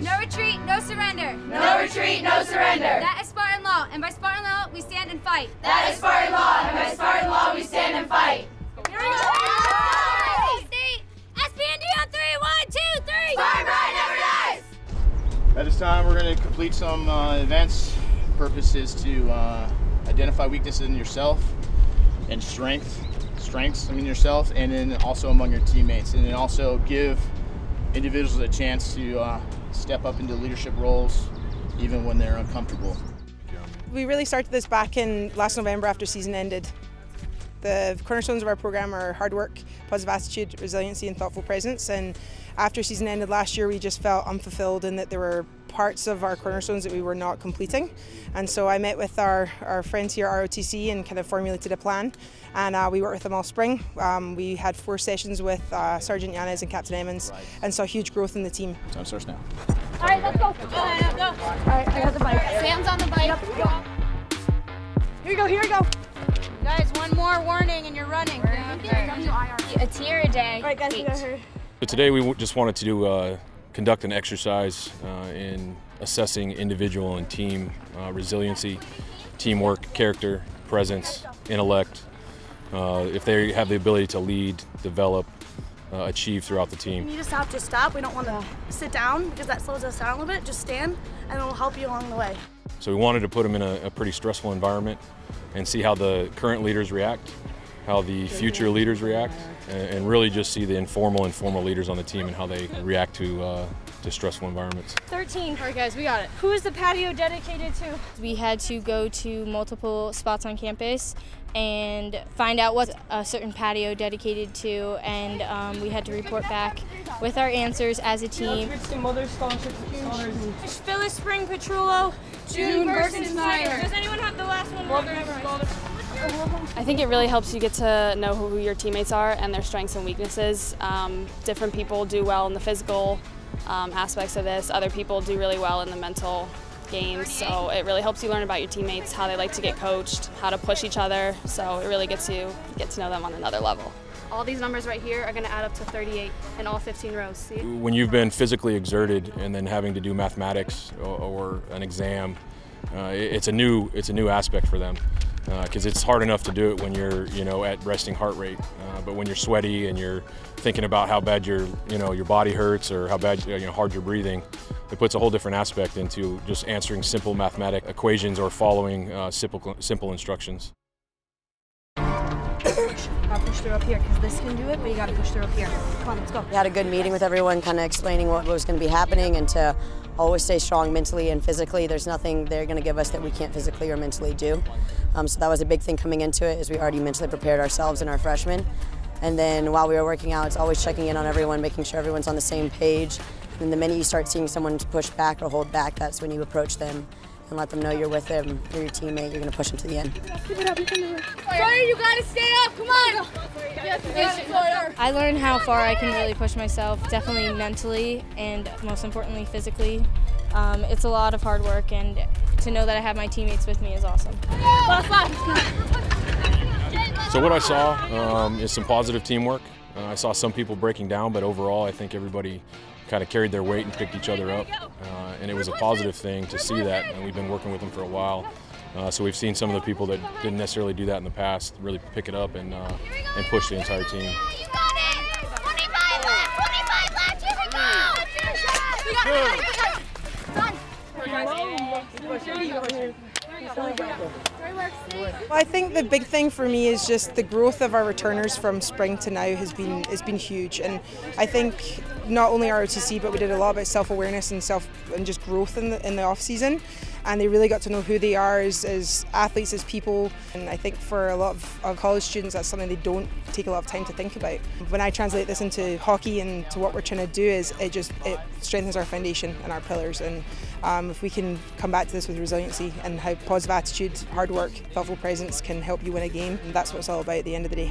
No retreat, no surrender. No retreat, no surrender. That is Spartan law, and by Spartan law, we stand and fight. That is Spartan law, and by Spartan law, we stand and fight. Here we go! SPND on 3, 1, 2, 3! Spartan pride never dies! At this time, we're going to complete some events. Purpose is to identify weaknesses in yourself and strengths in yourself, and then also among your teammates, and then also give individuals a chance to step up into leadership roles even when they're uncomfortable. We really started this back in last November after season ended. The cornerstones of our program are hard work, positive attitude, resiliency and thoughtful presence, and after season ended last year we just felt unfulfilled in that there were parts of our cornerstones that we were not completing, and so I met with our friends here at ROTC and kind of formulated a plan, and we worked with them all spring. We had 4 sessions with Sergeant Yanez and Captain Emmons and saw huge growth in the team. Time starts now. All right, let's go. Go. All right, I got the bike. Sam's on the bike. Yep, here we go, here we go. Guys, one more warning and you're running. A tier a day. All right, guys, we got her. So today we just wanted to conduct an exercise in assessing individual and team resiliency, teamwork, character, presence, intellect, if they have the ability to lead, develop, achieve throughout the team. You need to stop, just stop. We don't want to sit down because that slows us down a little bit. Just stand and it'll help you along the way. So we wanted to put them in a pretty stressful environment and see how the current leaders react, how the future leaders react, and really just see the informal and formal leaders on the team and how they react to stressful environments. 13. All right, guys, we got it. Who is the patio dedicated to? We had to go to multiple spots on campus and find out what a certain patio dedicated to, and we had to report back with our answers as a team. Phyllis Spring Petrullo, June Burton-Snyder. Does anyone have the last one? I think it really helps you get to know who your teammates are and their strengths and weaknesses. Different people do well in the physical aspects of this. Other people do really well in the mental games. So it really helps you learn about your teammates, how they like to get coached, how to push each other. So it really gets you get to know them on another level. All these numbers right here are going to add up to 38 in all 15 rows. See? When you've been physically exerted and then having to do mathematics or an exam, it's a new aspect for them. Because it's hard enough to do it when you're, at resting heart rate. But when you're sweaty and you're thinking about how bad your body hurts or how bad, hard you're breathing, it puts a whole different aspect into just answering simple mathematic equations or following simple instructions. Push through up here because this can do it, but you got to push through up here. Come on, let's go. We had a good meeting with everyone, kind of explaining what was going to be happening and to always stay strong mentally and physically. There's nothing they're going to give us that we can't physically or mentally do. So that was a big thing coming into it, is we already mentally prepared ourselves and our freshmen. And then while we were working out, it's always checking in on everyone, making sure everyone's on the same page. And the minute you start seeing someone push back or hold back, that's when you approach them and let them know you're with them, you're your teammate, you're going to push them to the end. Keep it up, you can do it. Sawyer, you got to stay up, come on! I learned how far I can really push myself, definitely mentally and most importantly physically. It's a lot of hard work, and to know that I have my teammates with me is awesome. So what I saw is some positive teamwork. I saw some people breaking down, but overall I think everybody kind of carried their weight and picked each other up. And it was a positive thing to see that, and we've been working with them for a while. So we've seen some of the people that didn't necessarily do that in the past really pick it up and push the entire team. You got it! 25 left, here we go! We got it! Well, I think the big thing for me is just the growth of our returners from spring to now has been huge, and I think not only ROTC, but we did a lot about self-awareness and just growth in the off season, and they really got to know who they are as athletes, as people. And I think for a lot of college students, that's something they don't take a lot of time to think about. When I translate this into hockey and to what we're trying to do, is it strengthens our foundation and our pillars. And if we can come back to this with resiliency and how positive attitude, hard work, thoughtful presence can help you win a game, that's what it's all about at the end of the day.